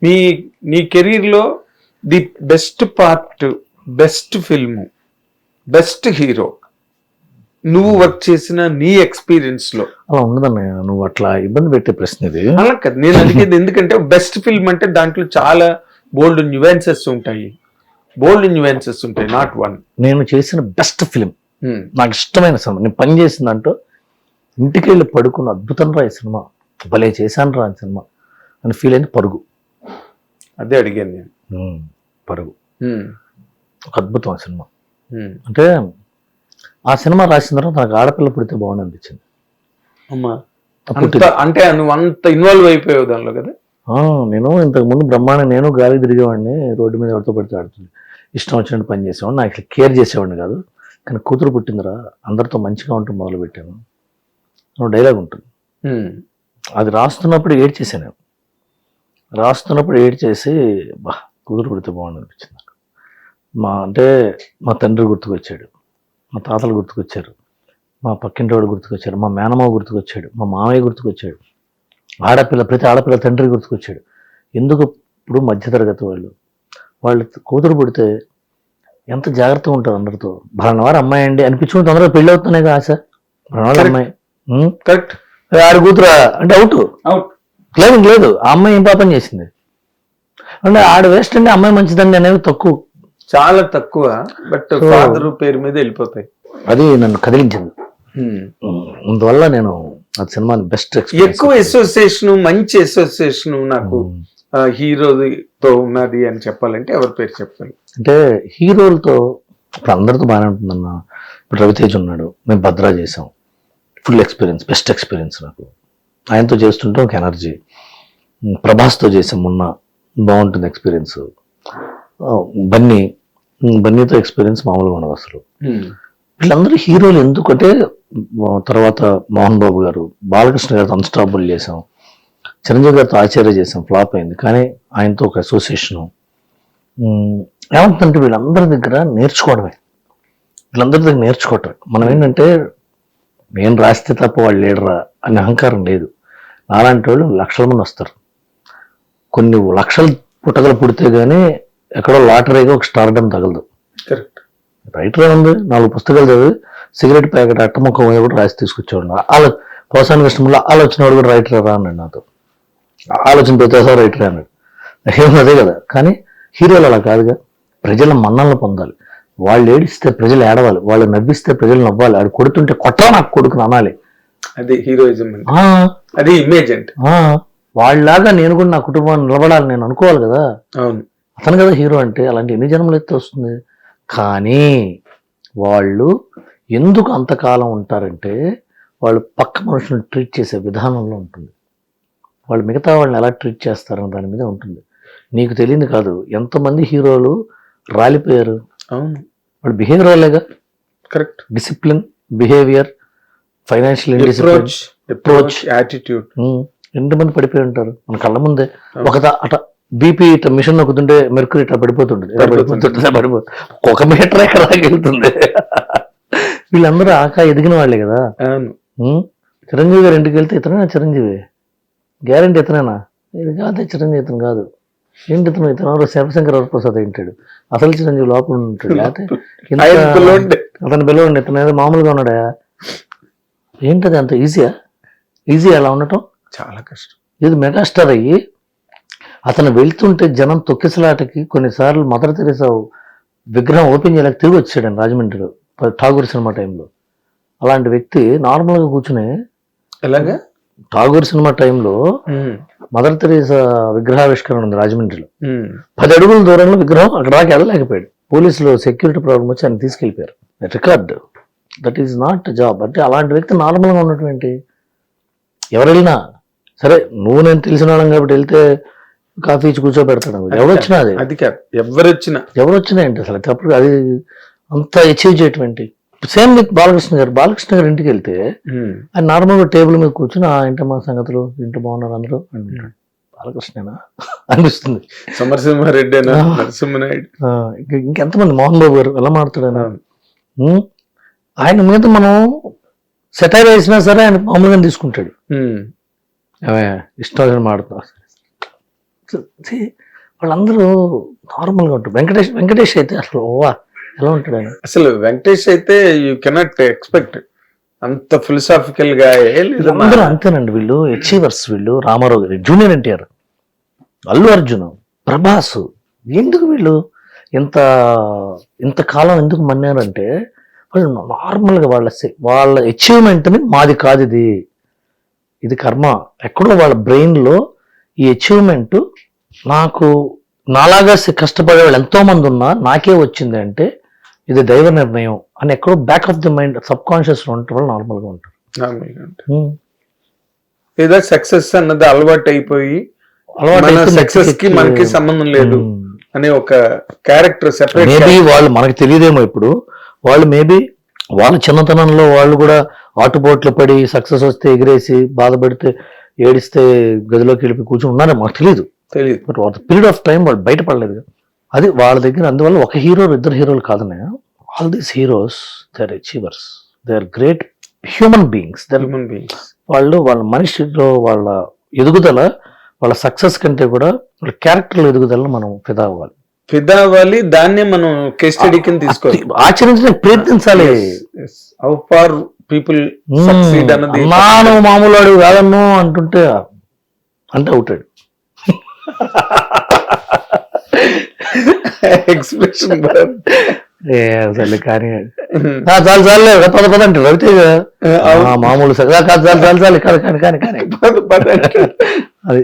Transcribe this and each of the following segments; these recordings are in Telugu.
మీ నీ కెరీర్లో the best part, best film, best hero నువ్వు వర్క్ చేసిన నీ ఎక్స్పీరియన్స్ లో? అలా ఉండదన్నయ్య, నువ్వు అట్లా ఇబ్బంది పెట్టే ప్రశ్న ఇది. అలా కదా నేను అడిగేది. ఎందుకంటే బెస్ట్ ఫిల్మ్ అంటే దాంట్లో చాలా బోల్డ్ న్యూవెన్సెస్ ఉంటాయి, నాట్ వన్. నేను చేసిన బెస్ట్ ఫిలిం, నాకు ఇష్టమైన సినిమా, నేను పని చేసిన దాంట్లో ఇంటికి వెళ్ళి పడుకున్న అద్భుతం రా ఈ సినిమా, భలే చేశాను రా ఈ సినిమా అని ఫీల్ అయింది పరుగు. అదే అడిగాను నేను. పరుగు ఒక అద్భుతం సినిమా. అంటే ఆ సినిమా రాసిన తర్వాత నాకు ఆడపిల్ల పుడితే బాగుంది అనిపించింది. అమ్మా అంటే నువ్వు అంత ఇన్వాల్వ్ అయిపోయావు దానిలో కదా. నేను ఇంతకు ముందు నేను గాలి తిరిగేవాడిని, రోడ్డు మీద ఎవరితో పడితే ఆడుతుంది, ఇష్టం వచ్చినట్టు పని చేసేవాడిని, నాకు ఇట్లా కేర్ చేసేవాడిని కాదు. కానీ కూతురు పుట్టిందిరా, అందరితో మంచిగా ఉంటుంది మొదలు పెట్టాను. డైలాగ్ ఉంటుంది, అది రాస్తున్నప్పుడు ఏడ్చేసాను నేను. రాస్తున్నప్పుడు ఏడ్చేసి బా కూతురు పుడితే బాగుంది అనిపించింది నాకు. మా తండ్రి గుర్తుకొచ్చాడు, మా తాతలు గుర్తుకొచ్చారు, మా పక్కింటి వాడు గుర్తుకొచ్చాడు, మా మేనమావ గుర్తుకొచ్చాడు, మా మామయ్య గుర్తుకొచ్చాడు, ప్రతి ఆడపిల్ల తండ్రి గుర్తుకొచ్చాడు. ఎందుకు ఇప్పుడు మధ్యతరగతి వాళ్ళు కూతురు పుడితే ఎంత జాగ్రత్తగా ఉంటారు, అందరితో భరణవారు అమ్మాయి అండి అనిపించుకుంటే తొందరగా పెళ్ళి అవుతున్నాయి కదా ఆశ. భరణవారు అమ్మాయి కరెక్ట్, ఆడ కూతురా అంటే అవుట్ లేదు. ఆ అమ్మాయి ఏం పాపం చేసింది అంటే ఆడ వేస్ట్ అండి, అమ్మాయి మంచిదండి అనేవి తక్కువ, చాలా తక్కువ. బట్ ఫాదర్ పేరు మీద వెళ్ళిపోతాయి. అది నన్ను కదిలించింది. అందువల్ల నేను ఆ సినిమాని బెస్ట్ ఎక్కువ అసోసియేషన్, మంచి అసోసియేషన్ నాకు హీరోతో ఉన్నది అని చెప్పాలంటే ఎవరి పేరు చెప్పాలి? అంటే హీరోలతో ఇప్పుడు అందరితో బాగానే ఉంటుందన్న. ఇప్పుడు రవితేజ్ ఉన్నాడు, మేము భద్రా చేసాం, ఫుల్ ఎక్స్పీరియన్స్, బెస్ట్ ఎక్స్పీరియన్స్ నాకు. ఆయనతో చేస్తుంటే ఒక ఎనర్జీ. ప్రభాస్తో చేసాం మొన్న, బాగుంటుంది ఎక్స్పీరియన్స్. బన్నీతో ఎక్స్పీరియన్స్ మామూలుగా ఉండదు అసలు. వీళ్ళందరూ హీరోలు ఎందుకంటే తర్వాత మోహన్ బాబు గారు, బాలకృష్ణ గారితో అన్స్టాపుల్ చేసాం, చిరంజీవి గారితో ఆచార్య చేసాం, ఫ్లాప్ అయింది. కానీ ఆయనతో ఒక అసోసియేషను. ఏమంటుందంటే వీళ్ళందరి దగ్గర నేర్చుకోవటమే. మనం ఏంటంటే నేను రాస్తే తప్ప వాళ్ళు లేడరా అనే అహంకారం లేదు. అలాంటి వాళ్ళు లక్షల మంది వస్తారు. కొన్ని లక్షల పుట్టగలు పుడితే కానీ ఎక్కడో లాటరీగా ఒక స్టార్డమ్ తగలదు. రైటర్ ఉంది, 4 పుస్తకాలు చదివి సిగరెట్ ప్యాకెట్ అట్టముఖం కూడా రాసి తీసుకొచ్చేవాడు. పోసాని కృష్ణంలో ఆలోచన వాడు కూడా రైటర్ రా అన్నాడు నాతో. ఆలోచన ప్రతిసారి రైటర్ అన్నాడు. అదే కదా. కానీ హీరోలు అలా కాదుగా, ప్రజల మన్నలను పొందాలి. వాళ్ళు ఏడిస్తే ప్రజలు ఏడవాలి, వాళ్ళు నవ్విస్తే ప్రజలు నవ్వాలి, ఆడు కొడుతుంటే కొట్టా నాకు కొడుకుని అనాలి. అది హీరోయిజం, అది ఇమేజ్. అంటే వాళ్ళలాగా నేను కూడా నా కుటుంబాన్ని నిలబడాలి నేను అనుకోవాలి కదా. అవును, అతను కదా హీరో అంటే. అలాంటి ఎన్ని జన్మలు ఎత్తే వస్తుంది. కానీ వాళ్ళు ఎందుకు అంతకాలం ఉంటారంటే వాళ్ళు పక్క మనుషులను ట్రీట్ చేసే విధానంలో ఉంటుంది. వాళ్ళు మిగతా వాళ్ళని ఎలా ట్రీట్ చేస్తారని దాని మీద ఉంటుంది. నీకు తెలియదు కాదు, ఎంతమంది హీరోలు రాలిపోయారు. అవును, వాళ్ళు బిహేవియర్ వాళ్ళేగా. Correct. Discipline, behaviour, financial approach, attitude. ఎంతమంది పడిపోయి ఉంటారు మన కళ్ళ ముందే. అట బీపీ ఇట్లా మిషన్ నొక్కుతుంటే మెర్కురీ ఇట్లా పడిపోతుంటుంది, ఒక మీటర్ ఎక్కడికి వెళ్తుంది. వీళ్ళందరూ ఎదిగిన వాళ్ళే కదా. చిరంజీవి గారు ఇంటికి వెళ్తే ఇతనేనా చిరంజీవి, గ్యారంటీ ఇతనేనా? ఇది కాదు చిరంజీవి, ఇతను కాదు. ఏంటి ఇతను శివశంకర్ వరప్రసాద్ ఏంటాడు, అసలు చిరంజీవి లోపల ఉంటాడు. అతను పిలవండి, ఇతను ఏదో మామూలుగా ఉన్నాడా? ఏంటది అంత ఈజీ అలా ఉండటం? చాలా కష్టం. ఇది మెగాస్టార్ అయ్యి అతను వెళ్తుంటే జనం తొక్కిసలాటకి కొన్నిసార్లు మదర్ తెరెసా విగ్రహం ఓపెన్ చేయలేక తిరిగి వచ్చాడు రాజమండ్రిలో ఠాగూర్ సినిమా టైంలో. అలాంటి వ్యక్తి నార్మల్గా కూర్చుని ఎలాగా ఠాగూర్ సినిమా టైంలో మదర్ తెరెసా విగ్రహావిష్కరణ ఉంది రాజమండ్రిలో. 10 అడుగుల దూరంలో విగ్రహం అక్కడ దాకా వెళ్ళలేకపోయాడు. పోలీసులు సెక్యూరిటీ ప్రాబ్లం వచ్చి ఆయన తీసుకెళ్ళిపోయారు. Record. That is not job. అంటే అలాంటి వ్యక్తి నార్మల్గా ఉన్నటువంటి ఎవరు వెళ్ళినా సరే, నువ్వు నేను తెలిసిన వాళ్ళం కాబట్టి వెళ్తే కాఫీ ఇచ్చి కూర్చోబెడతాడు. ఎవరొచ్చినా అది కాదు, ఎవరొచ్చినా ఏంటి అసలు అప్పుడు అది అంత అచీవ్ చేయటువంటి. సేమ్ విత్ బాలకృష్ణ గారు ఇంటికి వెళ్తే ఆయన నార్మల్గా టేబుల్ మీద కూర్చుని ఏంటమ్మా సంగతులు, ఇంటి బాగున్నారు అందరూ అంటాడు. బాలకృష్ణేనా అనిపిస్తుంది. సమరసింహారెడ్డి, నరసింహనాయుడు, ఇంకెంతమంది, మోహన్ బాబు గారు ఎలా మారుతాడు. ఆయన మీద మనం సెటైర్ వేసినా సరే ఆయన మామూలుగా తీసుకుంటాడు. ఇష్టం మాడుతున్నా వాళ్ళందరూ నార్మల్గా ఉంటారు. వెంకటేష్ అయితే అసలు ఓవా ఎలా ఉంటాడు ఆయన. అసలు వెంకటేష్ అయితే యూ కెనాట్ ఎక్స్పెక్ట్ అంత ఫిలసాఫికల్ గా. అందరూ అంతేనండి, వీళ్ళు అచీవర్స్. వీళ్ళు రామారావు గారు, జూనియర్ ఎన్టీఆర్, అల్లు అర్జున్, ప్రభాస్, ఎందుకు వీళ్ళు ఇంత కాలం ఎందుకు మన్నారంటే వాళ్ళు నార్మల్గా వాళ్ళ అచీవ్మెంట్ని మాది కాదు, ఇది కర్మ. ఎక్కడో వాళ్ళ బ్రెయిన్లో ఈ అచీవ్మెంట్ నాకు నాలాగా కష్టపడే వాళ్ళు ఎంతో మంది ఉన్నా నాకే వచ్చింది అంటే ఇది దైవ నిర్ణయం అని ఎక్కడో back of the mind sub conscious లో ఉంటే వాళ్ళు నార్మల్గా ఉంటారు. ఏదో సక్సెస్ అన్నది అలవాటు అయిపోయి సక్సెస్ కి మనకి సంబంధం లేదు అనే ఒక క్యారెక్టర్ సెపరేట్. మేబీ వాళ్ళు మనకు తెలియదేమో ఇప్పుడు, వాళ్ళు మేబీ వాళ్ళ చిన్నతనంలో వాళ్ళు కూడా ఆటుపోట్లు పడి సక్సెస్ వస్తే ఎగిరేసి బాధపడితే ఏడిస్తే గదిలోకి వెళ్ళి కూర్చొని ఉన్నారో మాకు తెలియదు. బట్ పీరియడ్ ఆఫ్ టైం వాళ్ళు బయటపడలేదు. అది వాళ్ళ దగ్గర. అందువల్ల ఒక హీరో ఇద్దరు హీరోలు కాదనే, all these heroes they are achievers, they are great human beings. వాళ్ళు వాళ్ళ మనిషిలో వాళ్ళ ఎదుగుదల, వాళ్ళ సక్సెస్ కంటే కూడా వాళ్ళ క్యారెక్టర్ల ఎదుగుదల మనం ఫిదా అవ్వాలి. దాన్నే మనం కేస్ స్టడీ కింద తీసుకోవాలి, ఆచరించడానికి ప్రయత్నించాలి. హౌ ఫార్ పీపుల్ సక్సీడ్ అన్నది. మానవ మామూలు వాడు కాదన్నో అంటుంటే అంటే అవుతాడు. ఎక్స్ప్రెషన్ అసలు కానీ చాలు చాలే పద అంటే రవితేజ మామూలు చాలు కానీ అది.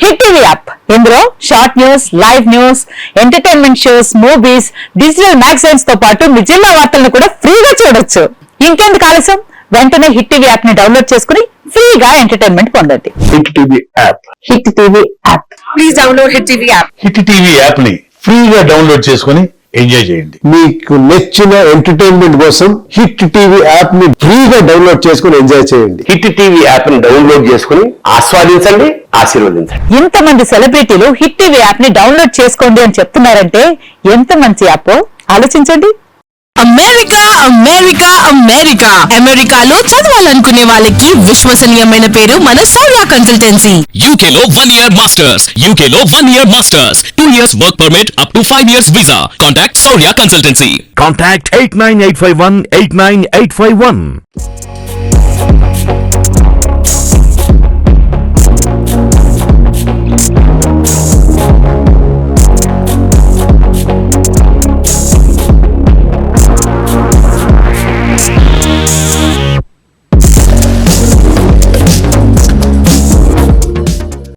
హిట్ టీవీ యాప్, ఇందులో short news, live news, entertainment shows, movies, digital magazines తో పాటు మీ జిల్లా వార్తలను కూడా ఫ్రీగా చూడొచ్చు. ఇంకెందుకు ఆలస్యం, వెంటనే హిట్ టీవీ యాప్ ని డౌన్లోడ్ చేసుకుని ఫ్రీగా ఎంటర్టైన్మెంట్ పొందండి. Hit TV app. Hit TV app, please download hit TV app. Hit TV app ని ఫ్రీగా డౌన్లోడ్ చేసుకుని ఎంజాయ్ చేయండి. మీకు నచ్చిన ఎంటర్టైన్మెంట్ కోసం హిట్ టీవీ యాప్ ని ఫ్రీగా డౌన్లోడ్ చేసుకుని ఎంజాయ్ చేయండి. హిట్ టీవీ యాప్ ని డౌన్లోడ్ చేసుకుని ఆస్వాదించండి, ఆశీర్వదించండి. ఇంతమంది సెలబ్రిటీలు హిట్ టీవీ యాప్ ని డౌన్లోడ్ చేసుకోండి అని చెప్తున్నారంటే ఎంత మంచి యాప్ ఆలోచించండి. అమెరికా అమెరికా అమెరికా అమెరికాలో చదవాలనుకునే వాళ్ళకి విశ్వసనీయమైన పేరు మన సౌర్య కన్సల్టెన్సీ. UK లో 1 year masters, UK లో 1 year masters, 2 years work permit up to 5 years visa. Contact Saurya Consultancy. Contact 89851 89851.